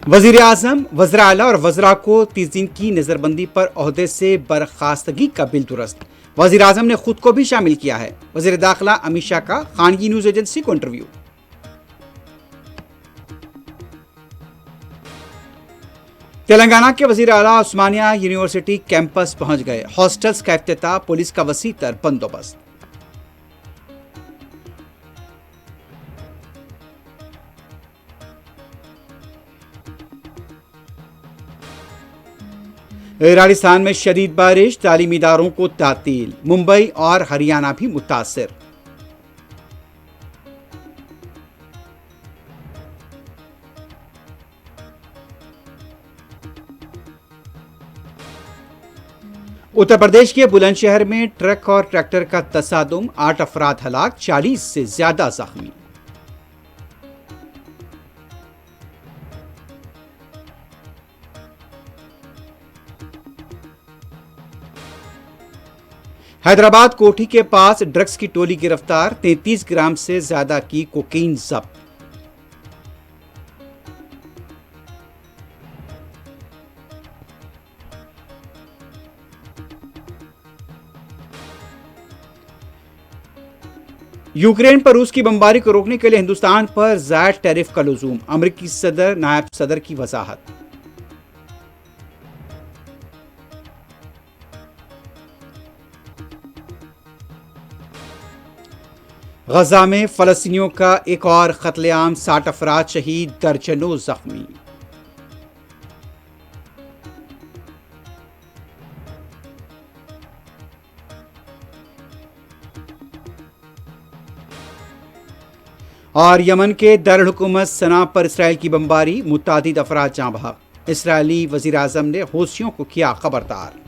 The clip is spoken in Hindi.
वजीर आजम, वज़रा आला और वज़रा को 30 दिन की नज़रबंदी पर ओहदे से बर्खास्तगी का बिल दुरुस्त। वजीर आजम ने खुद को भी शामिल किया है। वज़ीर दाखिला अमित शाह का खानगी न्यूज़ एजेंसी को इंटरव्यू। तेलंगाना के वज़ीर आला उस्मानिया यूनिवर्सिटी कैंपस पहुंच गए। हॉस्टल्स का इफ्तिताह, पुलिस का वसी तर बंदोबस्त। राजस्थान में शदीद बारिश, तालीमी इदारों को तातील। मुंबई और हरियाणा भी मुतासिर। उत्तर प्रदेश के बुलंदशहर में ट्रक और ट्रैक्टर का तसादुम, 8 अफराद हलाक, 40 से ज्यादा जख्मी। हैदराबाद कोठी के पास ड्रग्स की टोली गिरफ्तार, 33 ग्राम से ज्यादा की कोकीन जब्त। यूक्रेन पर रूस की बमबारी को रोकने के लिए हिंदुस्तान पर ज़ायद टैरिफ का लुज़ूम, अमेरिकी सदर नायब सदर की वजाहत। गजा में फलस्तीनियों का एक और कत्लेआम, 60 अफराद शहीद, दर्जनों जख्मी। और यमन के दारुल हुकूमत सना पर इसराइल की बमबारी, मुतादिद अफराद जाँ बहक। इसराइली वज़ीर आज़म ने हौसियों को किया खबरदार।